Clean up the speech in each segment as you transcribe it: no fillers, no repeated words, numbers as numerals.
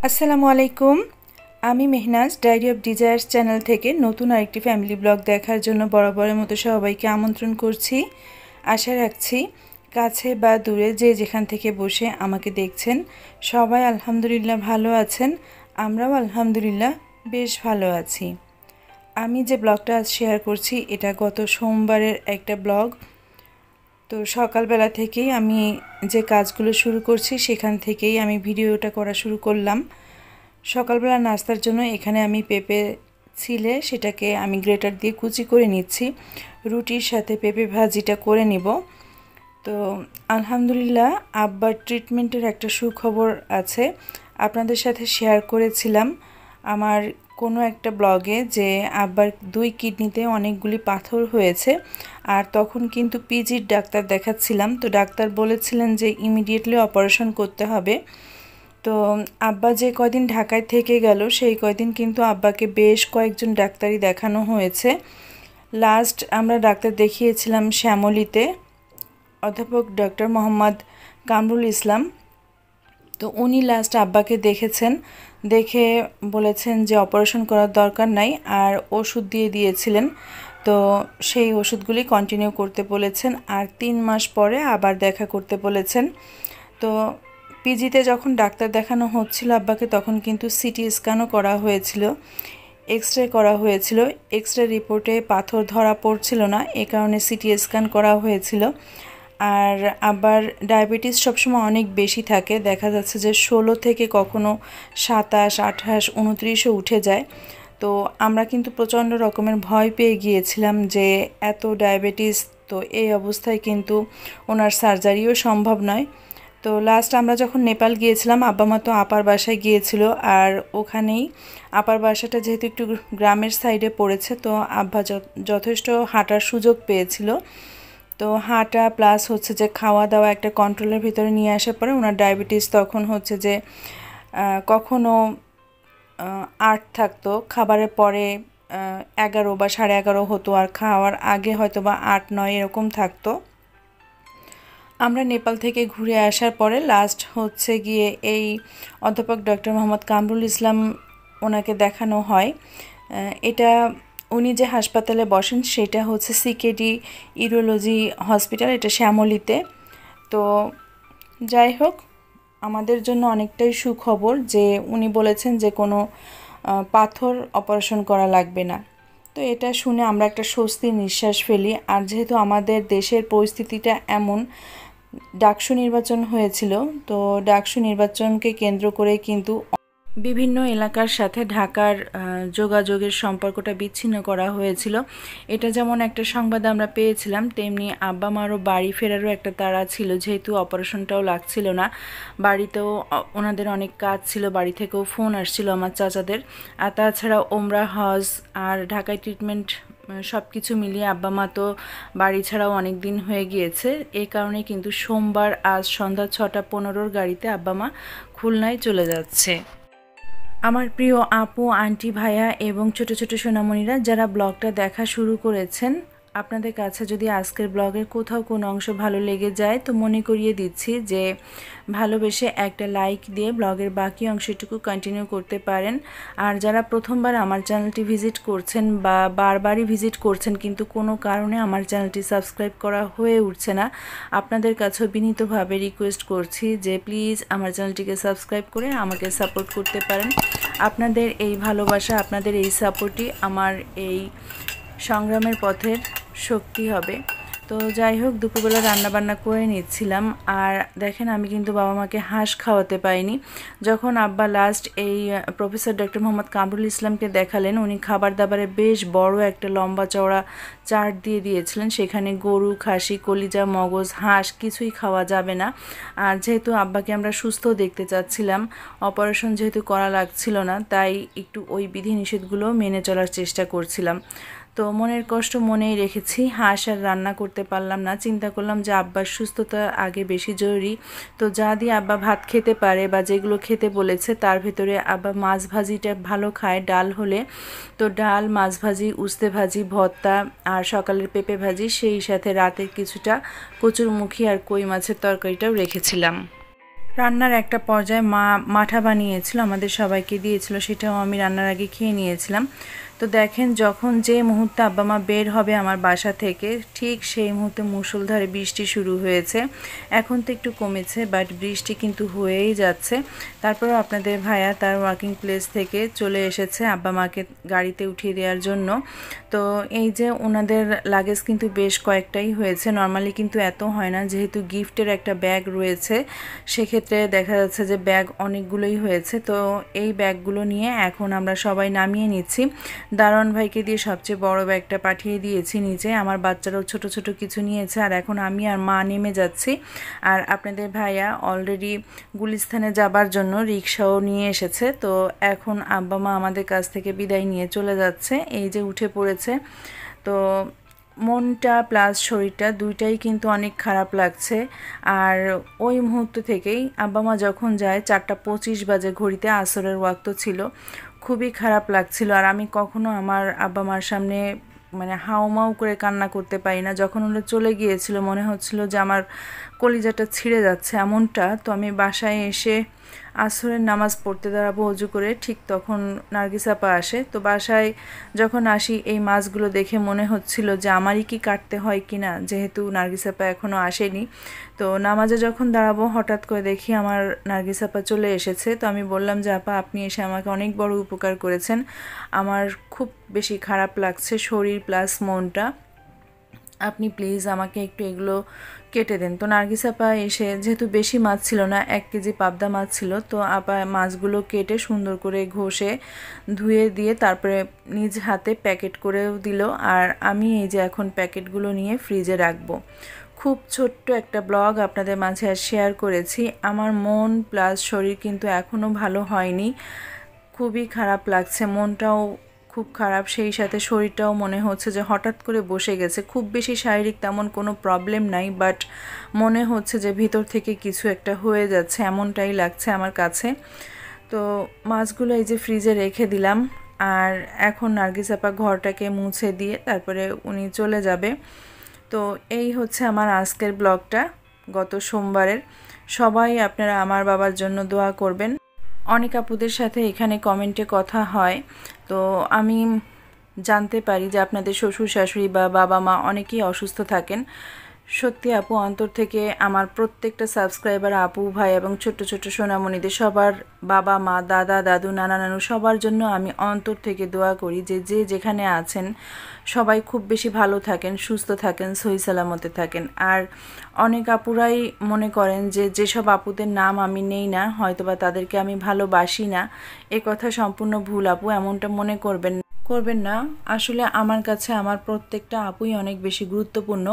আসসালামু আলাইকুম। আমি Mehnaz diary of desires channel থেকে নতুন আরেকটি ফ্যামিলি ব্লগ দেখার জন্য বরাবরের মতো সবাইকে আমন্ত্রণ করছি। আশা রাখছি কাছে বা দূরে যে যেখান থেকে বসে আমাকে দেখছেন সবাই আলহামদুলিল্লাহ ভালো আছেন। আমরাও আলহামদুলিল্লাহ বেশ ভালো আছি। আমি যে ব্লগটা আজ শেয়ার করছি এটা গত সোমবারের একটা ব্লগ। তো সকালবেলা থেকেই আমি যে কাজগুলো শুরু করছি সেখান থেকেই আমি ভিডিওটা করা শুরু করলাম। সকালবেলা নাস্তার জন্য এখানে আমি পেঁপে ছিলে সেটাকে আমি গ্রেটার দিয়ে কুচি করে নিচ্ছি। রুটির সাথে পেঁপে ভাজিটা করে নিব। তো আলহামদুলিল্লাহ আব্বার ট্রিটমেন্টের একটা সুখবর আছে, আপনাদের সাথে শেয়ার করেছিলাম আমার কোনো একটা ব্লগে যে আব্বার 2 কিডনিতে অনেকগুলি পাথর হয়েছে। আর তখন কিন্তু পিজির ডাক্তার দেখাচ্ছিলাম। তো ডাক্তার বলেছিলেন যে ইমিডিয়েটলি অপারেশন করতে হবে। তো আব্বা যে কয়দিন ঢাকায় থেকে গেল সেই কয়দিন কিন্তু আব্বাকে বেশ কয়েকজন ডাক্তারই দেখানো হয়েছে। লাস্ট আমরা ডাক্তার দেখিয়েছিলাম শ্যামলীতে, অধ্যাপক ডক্টর মোহাম্মদ কামরুল ইসলাম। তো উনি লাস্ট আব্বাকে দেখেছেন, দেখে বলেছেন যে অপারেশন করার দরকার নাই, আর ওষুধ দিয়ে দিয়েছিলেন। তো সেই ওষুধগুলি কন্টিনিউ করতে বলেছেন, আর 3 মাস পরে আবার দেখা করতে বলেছেন। তো পিজিতে যখন ডাক্তার দেখানো হচ্ছিল আব্বাকে তখন কিন্তু সিটি স্ক্যানও করা হয়েছিল, এক্সরে করা হয়েছিল। এক্সরে রিপোর্টে পাথর ধরা পড়ছিল না, এ কারণে সিটি স্ক্যান করা হয়েছিল। আর আবার ডায়াবেটিস সবসময় অনেক বেশি থাকে, দেখা যাচ্ছে যে 16 থেকে কখনো 27, 28, 29ও উঠে যায়। তো আমরা কিন্তু প্রচণ্ড রকমের ভয় পেয়ে গিয়েছিলাম যে এত ডায়াবেটিস, তো এই অবস্থায় কিন্তু ওনার সার্জারিও সম্ভব নয়। তো লাস্ট আমরা যখন নেপাল গিয়েছিলাম আব্বা মা তো আপার বাসায় গিয়েছিল, আর ওখানেই আপার বাসাটা যেহেতু একটু গ্রামের সাইডে পড়েছে তো আব্বা যথেষ্ট হাঁটার সুযোগ পেয়েছিল। তো হাঁটা প্লাস হচ্ছে যে খাওয়া দাওয়া একটা কন্ট্রোলের ভিতরে নিয়ে আসার পরে ওনার ডায়াবেটিস তখন হচ্ছে যে কখনো 8 থাকতো, খাবারের পরে 11 বা 11:30 হতো, আর খাওয়ার আগে হয়তো বা 8-9 এরকম থাকতো। আমরা নেপাল থেকে ঘুরে আসার পরে লাস্ট হচ্ছে গিয়ে এই অধ্যাপক ডক্টর মোহাম্মদ কামরুল ইসলাম ওনাকে দেখানো হয়। এটা উনি যে হাসপাতালে বসেন সেটা হচ্ছে সিকেডি ইউরোলজি হসপিটাল, এটা শ্যামলীতে। তো যাই হোক, আমাদের জন্য অনেকটাই সুখবর যে উনি বলেছেন যে কোনো পাথর অপারেশন করা লাগবে না। তো এটা শুনে আমরা একটা স্বস্তির নিঃশ্বাস ফেলি। আর যেহেতু আমাদের দেশের পরিস্থিতিটা এমন, ডাকসু নির্বাচন হয়েছিল, তো ডাকসু নির্বাচনকে কেন্দ্র করে কিন্তু বিভিন্ন এলাকার সাথে ঢাকার যোগাযোগের সম্পর্কটা বিচ্ছিন্ন করা হয়েছিল। এটা যেমন একটা সংবাদ আমরা পেয়েছিলাম, তেমনি আব্বা মারও বাড়ি ফেরারও একটা তাড়া ছিল, যেহেতু অপারেশনটাও লাগছিল না। বাড়িতেও ওনাদের অনেক কাজ ছিল, বাড়ি থেকেও ফোন আসছিল আমার চাচাদের। আর তাছাড়া ওমরা, হজ আর ঢাকায় ট্রিটমেন্ট সব কিছু মিলিয়ে আব্বা মা তো বাড়ি ছাড়াও অনেক দিন হয়ে গিয়েছে। এই কারণে কিন্তু সোমবার আজ সন্ধ্যা 6:15 গাড়িতে আব্বা মা খুলনায় চলে যাচ্ছে। আমার প্রিয় আপু, আন্টি, ভাইয়া এবং ছোট ছোট সোনামণিরা যারা ব্লগটা দেখা শুরু করেছেন, আপনাদের কাছে যদি আজকের ব্লগের কোথাও কোনো অংশ ভালো লেগে যায় তো মনে করিয়ে দিচ্ছি যে ভালোবেসে একটা লাইক দিয়ে ব্লগের বাকি অংশটুকু কন্টিনিউ করতে পারেন। আর যারা প্রথমবার আমার চ্যানেলটি ভিজিট করছেন বা বারবারই ভিজিট করছেন কিন্তু কোনো কারণে আমার চ্যানেলটি সাবস্ক্রাইব করা হয়ে উঠছে না, আপনাদের কাছেও বিনীতভাবে রিকোয়েস্ট করছি যে প্লিজ আমার চ্যানেলটিকে সাবস্ক্রাইব করে আমাকে সাপোর্ট করতে পারেন। আপনাদের এই ভালোবাসা, আপনাদের এই সাপোর্টই আমার এই সংগ্রামের পথের শক্তি হবে। তো যাই হোক, দুপুরবেলা রান্নাবান্না করে নিচ্ছিলাম। আর দেখেন আমি কিন্তু বাবা মাকে হাঁস খাওয়াতে পাইনি। যখন আব্বা লাস্ট এই প্রফেসর ডক্টর মোহাম্মদ কামরুল ইসলামকে দেখালেন, উনি খাবার দাবারে বেশ বড় একটা লম্বা চওড়া চার্ট দিয়ে দিয়েছিলেন, সেখানে গরু, খাসি, কলিজা, মগজ, হাঁস কিছুই খাওয়া যাবে না। আর যেহেতু আব্বাকে আমরা সুস্থ দেখতে চাচ্ছিলাম, অপারেশন যেহেতু করা লাগছিল না, তাই একটু ওই বিধিনিষেধগুলো মেনে চলার চেষ্টা করছিলাম। তো মনের কষ্ট মনেই রেখেছি, হাঁস আর রান্না করতে পারলাম না। চিন্তা করলাম যে আব্বার সুস্থতা আগে বেশি জরুরি। তো যা দিয়ে আব্বা ভাত খেতে পারে বা যেগুলো খেতে বলেছে তার ভিতরে আব্বা মাছ ভাজিটা ভালো খায়, ডাল হলে। তো ডাল, মাছ ভাজি, উস্তে ভাজি, ভর্তা আর সকালের পেঁপে ভাজি, সেই সাথে রাতের কিছুটা কচুরমুখী আর কই মাছের তরকারিটাও রেখেছিলাম। রান্নার একটা পর্যায়ে মা মাঠা বানিয়েছিল, আমাদের সবাইকে দিয়েছিল, সেটাও আমি রান্নার আগে খেয়ে নিয়েছিলাম। তো দেখেন যখন যে মুহূর্তে আব্বা মা বের হবে আমার বাসা থেকে, ঠিক সেই মুহূর্তে মুষলধারে বৃষ্টি শুরু হয়েছে। এখন তো একটু কমেছে, বাট বৃষ্টি কিন্তু হয়েই যাচ্ছে। তারপরেও আপনাদের ভাইয়া তার ওয়ার্কিং প্লেস থেকে চলে এসেছে আব্বা মাকে গাড়িতে উঠিয়ে দেওয়ার জন্য। তো এই যে ওনাদের লাগেজ কিন্তু বেশ কয়েকটাই হয়েছে, নর্মালি কিন্তু এত হয় না, যেহেতু গিফটের একটা ব্যাগ রয়েছে সেক্ষেত্রে দেখা যাচ্ছে যে ব্যাগ অনেকগুলোই হয়েছে। তো এই ব্যাগগুলো নিয়ে এখন আমরা সবাই নামিয়ে নিচ্ছি। দারোয়ান ভাইকে দিয়ে সবচেয়ে বড় ব্যাগটা পাঠিয়ে দিয়েছি নিচে, আমার বাচ্চারাও ছোট ছোট কিছু নিয়েছে, আর এখন আমি আর মা নেমে যাচ্ছি। আর আপনাদের ভাইয়া অলরেডি গুলিস্তানে যাবার জন্য রিক্সাও নিয়ে এসেছে। তো এখন আব্বা মা আমাদের কাছ থেকে বিদায় নিয়ে চলে যাচ্ছে, এই যে উঠে পড়েছে। তো মনটা প্লাস শরীরটা দুইটাই কিন্তু অনেক খারাপ লাগছে। আর ওই মুহূর্ত থেকেই আব্বা মা যখন যায় 4:25 বাজে, ঘড়িতে আসরের ওয়াক্ত ছিল, খুবই খারাপ লাগছিল। আর আমি কখনো আমার আব্বা মার সামনে মানে হাউমাউ করে কান্না করতে পারি না। যখন ওরা চলে গিয়েছিল মনে হচ্ছিল যে আমার কলিজাটা ছিঁড়ে যাচ্ছে এমনটা। তো আমি বাসায় এসে আসরের নামাজ পড়তে দাঁড়াবো অজু করে, ঠিক তখন নার্গিস আপা আসে। তো বাসায় যখন আসি এই মাছগুলো দেখে মনে হচ্ছিল যে আমারই কি কাটতে হয় কি না, যেহেতু নার্গিস আপা এখনও আসেনি। তো নামাজে যখন দাঁড়াবো হঠাৎ করে দেখি আমার নার্গিস আপা চলে এসেছে। তো আমি বললাম যে আপা আপনি এসে আমাকে অনেক বড় উপকার করেছেন, আমার খুব বেশি খারাপ লাগছে শরীর প্লাস মনটা, আপনি প্লিজ আমাকে একটু এগুলো কেটে দেন। তো নার্গিস আপা এসে, যেহেতু বেশি মাছ ছিল না, 1 কেজি পাবদা মাছ ছিল, তো আপা মাছগুলো কেটে সুন্দর করে ঘষে ধুয়ে দিয়ে তারপরে নিজ হাতে প্যাকেট করেও দিল। আর আমি এই যে এখন প্যাকেটগুলো নিয়ে ফ্রিজে রাখবো। খুব ছোট্ট একটা ব্লগ আপনাদের মাঝে আর শেয়ার করেছি। আমার মন প্লাস শরীর কিন্তু এখনও ভালো হয়নি, খুবই খারাপ লাগছে, মনটাও খুব খারাপ, সেই সাথে শরীরটাও মনে হচ্ছে যে হঠাৎ করে বসে গেছে। খুব বেশি শারীরিক তেমন কোনো প্রবলেম নাই, বাট মনে হচ্ছে যে ভিতর থেকে কিছু একটা হয়ে যাচ্ছে, এমনটাই লাগছে আমার কাছে। তো মাছগুলো এই যে ফ্রিজে রেখে দিলাম। আর এখন নার্গিস আপা ঘরটাকে মুছে দিয়ে তারপরে উনি চলে যাবে। তো এই হচ্ছে আমার আজকের ব্লগটা, গত সোমবারের। সবাই আপনারা আমার বাবার জন্য দোয়া করবেন। অনেক আপুদের সাথে এখানে কমেন্টে কথা হয়, তো আমি জানতে পারি যে আপনাদের শ্বশুর শাশুড়ি বা বাবা মা অনেকেই অসুস্থ থাকেন। সত্যি আপু, অন্তর থেকে আমার প্রত্যেকটা সাবস্ক্রাইবার আপু ভাই এবং ছোট্ট ছোট্ট সোনামণিদের সবার বাবা মা দাদা দাদু নানা নানু সবার জন্য আমি অন্তর থেকে দোয়া করি যে যে যেখানে আছেন সবাই খুব বেশি ভালো থাকেন, সুস্থ থাকেন, সহি সালামতে থাকেন। আর অনেক আপুরাই মনে করেন যে যেসব আপুদের নাম আমি নেই না হয়তোবা তাদেরকে আমি ভালোবাসি না। এ কথা সম্পূর্ণ ভুল আপু, এমনটা মনে করবেন না। আসলে আমার কাছে আমার প্রত্যেকটা আপুই অনেক বেশি গুরুত্বপূর্ণ।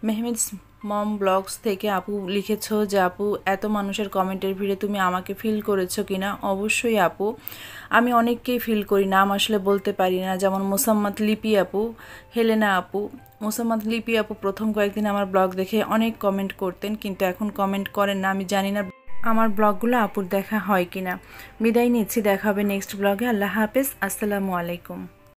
মেহমেদ মম ব্লগস থেকে আপু লিখেছো যে আপু এত মানুষের কমেন্টের ভিড়ে তুমি আমাকে ফিল করেছো কিনা। অবশ্যই আপু, আমি অনেককেই ফিল করি, নাম আসলে বলতে পারি না। যেমন মোসাম্মদ লিপি আপু, হেলেনা আপু। মোসাম্মদ লিপি আপু প্রথম কয়েকদিন আমার ব্লগ দেখে অনেক কমেন্ট করতেন, কিন্তু এখন কমেন্ট করেন না। আমি জানি না আমার ব্লগগুলো আপুর দেখা হয় কিনা। বিদায় নিচ্ছি, দেখা হবে নেক্সট ব্লগে। আল্লাহ হাফেজ, আসসালামু আলাইকুম।